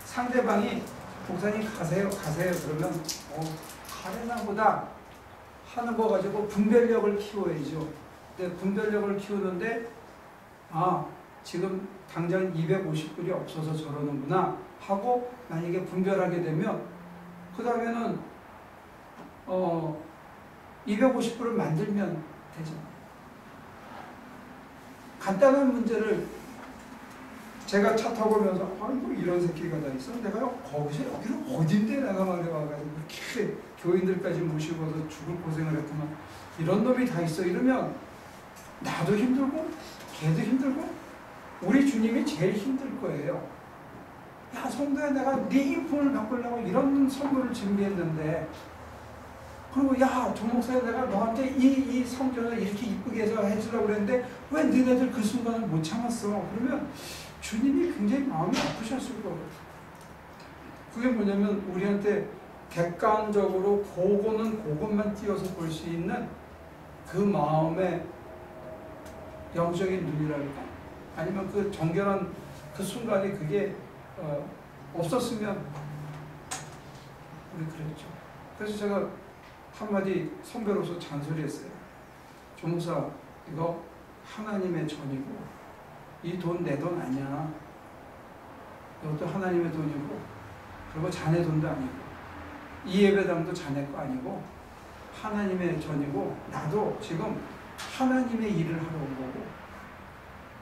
상대방이 목사님 가세요 그러면 가려나 보다 하는 거 가지고 분별력을 키워야죠. 근데 분별력을 키우는데 지금 당장 250불이 없어서 저러는구나 하고 만약에 분별하게 되면 그 다음에는 250불을 만들면 되죠. 간단한 문제를 제가 차 타고 오면서 아이고 이런 새끼가 다 있어. 내가 거기서 여기는 어딘데 내가 말해 와가지고 이렇게 교인들까지 모시고서 죽을 고생을 했구만. 이런 놈이 다 있어. 이러면 나도 힘들고 걔도 힘들고 우리 주님이 제일 힘들 거예요. 야 성도야 내가 네 인품을 바꾸려고 이런 선물을 준비했는데 그리고 야 조목사야 내가 너한테 이 성전을 이렇게 이쁘게 해서 해주려고 그랬는데 왜 너네들 그 순간을 못 참았어. 그러면 주님이 굉장히 마음이 아프셨을 거예요. 그게 뭐냐면 우리한테 객관적으로 그것만 띄어서 볼 수 있는 그 마음의 영적인 눈이랄까? 아니면 그 정결한 그 순간에 그게 없었으면 우리 그랬죠. 그래서 제가 한마디 선배로서 잔소리했어요. 조목사 이거 하나님의 전이고 이 돈 내 돈 아니야. 이것도 하나님의 돈이고 그리고 자네 돈도 아니고 이 예배당도 자네 거 아니고 하나님의 전이고 나도 지금 하나님의 일을 하러 온 거고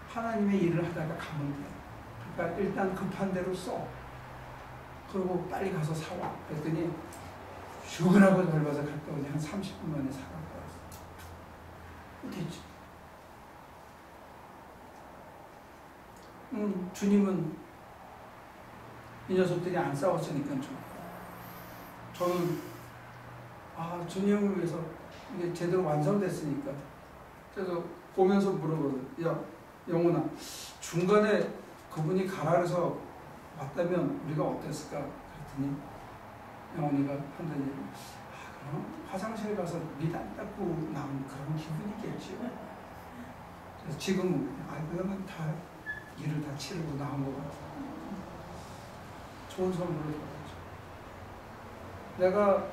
하나님의 일을 하다가 가면 돼. 그러니까 일단 급한 대로 써. 그리고 빨리 가서 사와. 그랬더니 죽으라고 덜어서 갔다 오니 한 30분 만에 사갖고 왔어. 됐지. 주님은 이 녀석들이 안 싸웠으니까 좋고 저는 주님을 위해서 이게 제대로 완성됐으니까 그래서 보면서 물어보거든. 야 영훈아 중간에 그분이 가라 그래서 왔다면 우리가 어땠을까 그랬더니 영훈이가 한다는 얘기 그럼 화장실 가서 밑 안 닦고 나온 그런 기분이겠지. 그래서 지금은 그러면 다 일을 다 치르고 나온 것 같아. 좋은 선물을 받았죠. 내가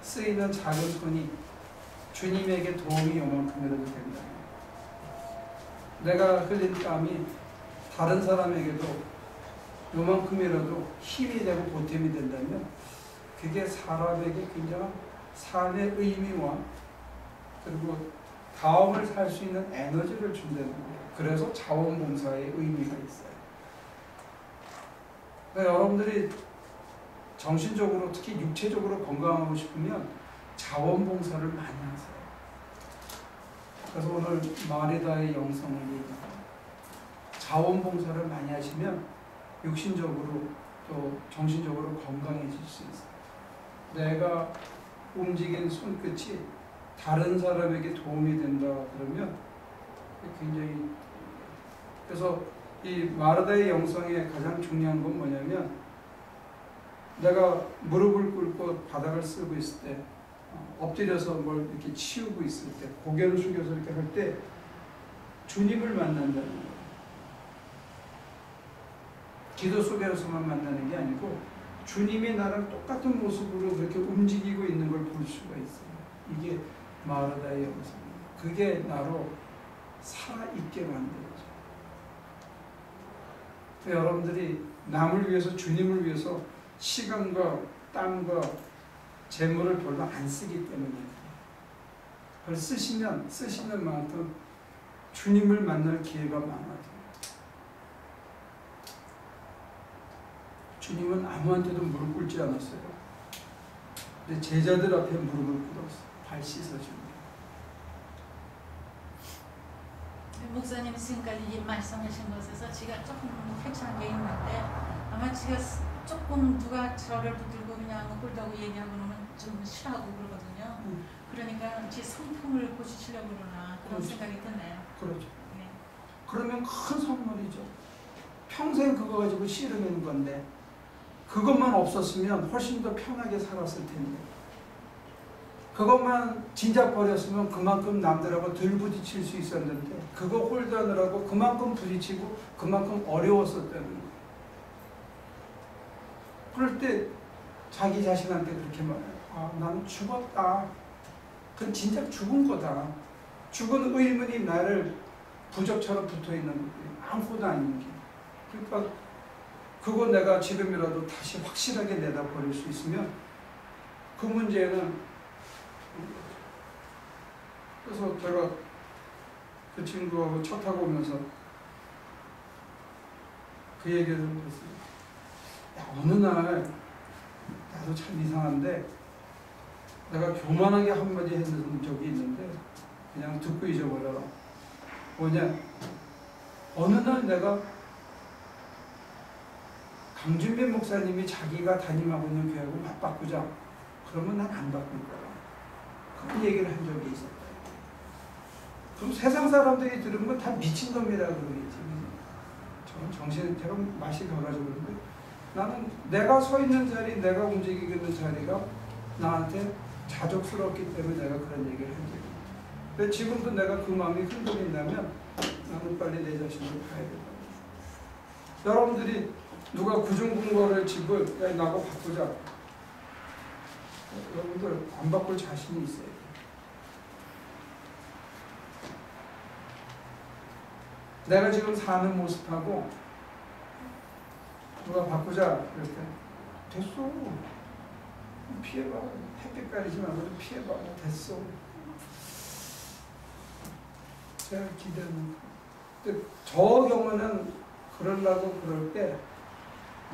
쓰이는 작은 돈이 주님에게 도움이 요만큼이라도 된다. 내가 흘린 땀이 다른 사람에게도 요만큼이라도 힘이 되고 보탬이 된다면 그게 사람에게 굉장한 삶의 의미와 그리고 다음을 살 수 있는 에너지를 준다는 거예요. 그래서 자원봉사의 의미가 있어요. 그러니까 여러분들이 정신적으로 특히 육체적으로 건강하고 싶으면 자원봉사를 많이 하세요. 그래서 오늘 마리다의 영성을 얘기합니다. 자원봉사를 많이 하시면 육신적으로 또 정신적으로 건강해질 수 있어요. 내가 움직인 손끝이 다른 사람에게 도움이 된다 그러면 굉장히 그래서 이 마르다의 영성의 가장 중요한 건 뭐냐면 내가 무릎을 꿇고 바닥을 쓸고 있을 때 엎드려서 뭘 이렇게 치우고 있을 때 고개를 숙여서 이렇게 할 때 주님을 만난다는 거예요. 기도 속에서만 만나는 게 아니고 주님이 나랑 똑같은 모습으로 그렇게 움직이고 있는 걸 볼 수가 있어요. 이게 마르다의 영성입니다. 그게 나로 살아있게 만들어져. 여러분들이 남을 위해서 주님을 위해서 시간과 땀과 재물을 별로 안 쓰기 때문에 그걸 쓰시는 만큼 주님을 만날 기회가 많아져요. 주님은 아무한테도 무릎 꿇지 않았어요. 근데 제자들 앞에 무릎을 꿇었어요. 발 씻어줍니다. 목사님 지금까지 이 말씀하신 것에서 제가 조금 캐치한 게 있는데 아마 제가 조금 누가 저를 붙들고 그냥 홀다고 얘기하고 그러면 좀 싫어하고 그러거든요. 그러니까 제 성품을 고치시려고 그러나 그런 그렇죠. 생각이 드네요. 그렇죠. 네. 그러면 큰 선물이죠. 평생 그거 가지고 씨름하는 건데 그것만 없었으면 훨씬 더 편하게 살았을 텐데 그것만 진작 버렸으면 그만큼 남들하고 덜 부딪힐 수 있었는데 그거 홀드하느라고 그만큼 부딪히고 그만큼 어려웠었다는 거예요. 그럴 때 자기 자신한테 그렇게 말해요. 나는 죽었다. 그건 진짜 죽은 거다. 죽은 의문이 나를 부적처럼 붙어있는 거예요. 아무것도 아닌 게. 그러니까 그거 내가 지금이라도 다시 확실하게 내다버릴 수 있으면 그 문제는 그래서 제가 그 친구하고 차 타고 오면서 그 얘기를 했어요. 야, 어느 날 나도 참 이상한데 내가 교만하게 한마디 했는 적이 있는데 그냥 듣고 잊어버려라. 뭐냐? 어느 날 내가 강준빈 목사님이 자기가 담임하고 있는 교회하고 맞바꾸자. 그러면 난 안 바꿀 거야. 그런 얘기를 한 적이 있었다. 그럼 세상 사람들이 들으면 다 미친놈이라 그러겠지. 저는 정신대로 맛이 가가지고 그런데 나는 내가 서 있는 자리, 내가 움직이고 있는 자리가 나한테 자족스럽기 때문에 내가 그런 얘기를 한 적이 있다. 근데 지금도 내가 그 마음이 흔들린다면 나는 빨리 내 자신을 봐야 된다. 여러분들이 누가 구중궁궐을 집을 야, 나하고 바꾸자. 여러분들 안 바꿀 자신이 있어야 돼요. 내가 지금 사는 모습하고 누가 바꾸자 그럴 때 됐어. 피해봐. 햇빛 가리지 말고 피해봐. 됐어. 제가 기대는. 근데 저 경우는 그러려고 그럴 때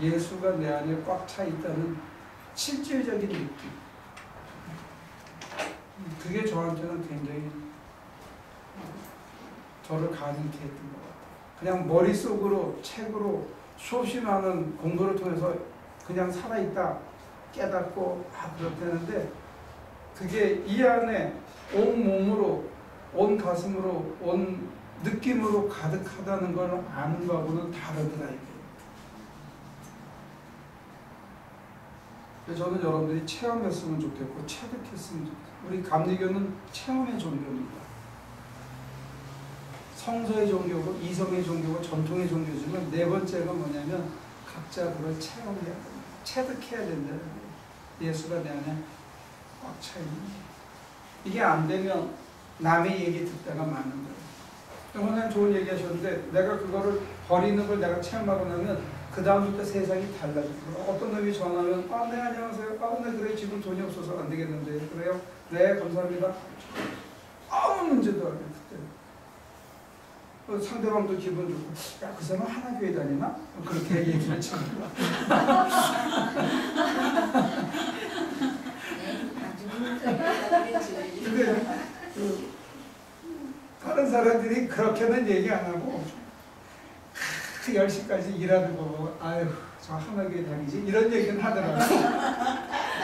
예수가 내 안에 꽉 차 있다는 실질적인 느낌. 그게 저한테는 굉장히 저를 가능케 했던 것 같아요. 그냥 머릿속으로 책으로 수없이 많은 공부를 통해서 그냥 살아있다 깨닫고 그렇다는데 그게 이 안에 온 몸으로 온 가슴으로 온 느낌으로 가득하다는 걸 아는 거하고는 다르더라 이게. 저는 여러분들이 체험했으면 좋겠고 체득했으면 좋겠어요. 우리 감리교는 체험의 종교입니다. 성서의 종교고 이성의 종교고 전통의 종교지만 네 번째가 뭐냐면 각자 그걸 체험해야 된다. 체득해야 된다는 거예요. 예수가 내 안에 꽉 차 있는 거예요. 이게 안 되면 남의 얘기 듣다가 마는 거예요. 원장님 좋은 얘기 하셨는데 내가 그거를 버리는 걸 내가 체험하고 나면 그 다음부터 세상이 달라져요. 어떤 놈이 전화하면 네 안녕하세요. 네 그래 지금 돈이 없어서 안 되겠는데 그래요? 네 감사합니다. 아무 문제도 안 해요. 그때 상대방도 기분 좋고 야 그 사람 하나교회 다니나? 그렇게 얘기를 쳐. 근데 다른 사람들이 그렇게는 얘기 안 하고 10시까지 일하는 거 보고 아유 저 하나교회 다니지 이런 얘기는 하더라고요.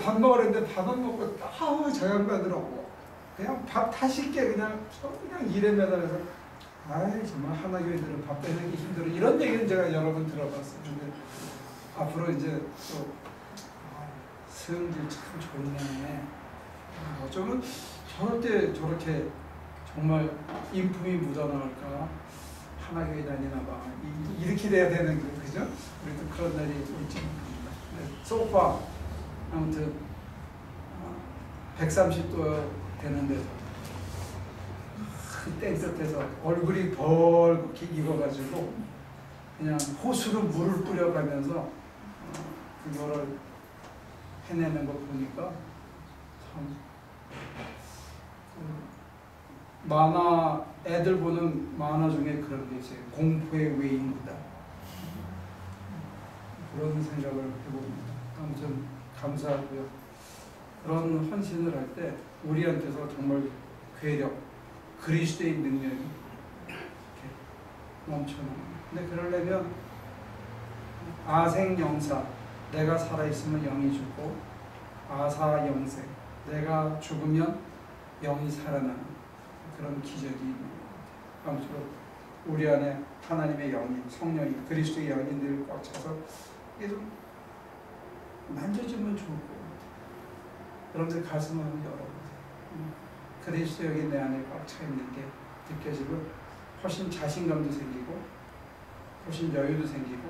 밥 먹으랬는데 밥은 먹고 저 양반들하고 그냥 밥 타실게 그냥 일에 매달려서 아이 정말 하나교회들은 밥 빼내기 힘들어 이런 얘기는 제가 여러 번 들어봤어요. 근데 앞으로 이제 또 성질 참 좋네. 어쩌면 저럴 때 저렇게 정말 인품이 묻어나올까 하나교회 다니나 봐 이렇게 돼야 되는 거 그죠? 우리도 그런 날이 올지 모릅니다. 소파 아무튼 130도 되는데 그 땡볕에서 얼굴이 벌겋게 익어가지고 그냥 호수로 물을 뿌려가면서 그거를 해내는 거 보니까 참 만화 애들 보는 만화 중에 그런 게 있어요. 공포의 외인이다. 그런 생각을 해봅니다. 아무튼 감사하고요. 그런 헌신을 할 때 우리한테서 정말 괴력, 그리스도의 능력이 이렇게 넘쳐납니다. 근데 그러려면 아생영사, 내가 살아있으면 영이 죽고 아사영생, 내가 죽으면 영이 살아나는 그런 기적이 있는 것 같아요. 아무쪼록 우리 안에 하나님의 영이, 성령이, 그리스도의 영이 늘 꽉 차서 이게 좀 만져주면 좋을 것 같아요. 여러분들 가슴을 한번 열어보세요. 그리스도 영이 내 안에 꽉 차 있는 게 느껴지고 훨씬 자신감도 생기고 훨씬 여유도 생기고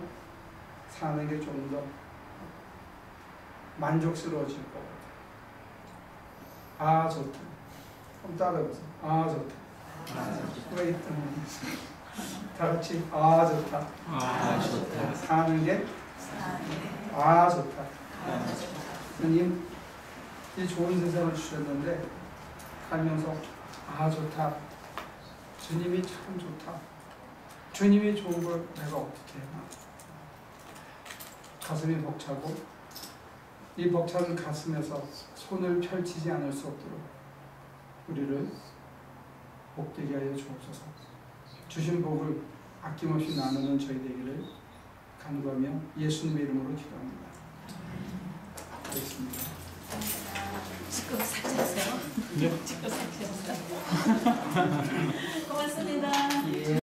사는 게 좀 더 만족스러워질 것 같아요. 좋다. 한번 따라해보세요. 좋다. 왜 있든 다 같이 좋다. 좋다. 사는 게 좋다. 하나님 이 좋은 세상을 주셨는데 살면서 좋다. 주님이 참 좋다. 주님이 좋은 걸 내가 어떻게 해나. 가슴이 벅차고 이 벅찬 가슴에서 손을 펼치지 않을 수 없도록 우리를 복되게 하여 주옵소서. 주신 복을 아낌없이 나누는 저희 되기를 간구하며 예수님의 이름으로 기도합니다. 알겠습니다. 지금 삭제하세요. 지금 삭제하세요. 고맙습니다. 예.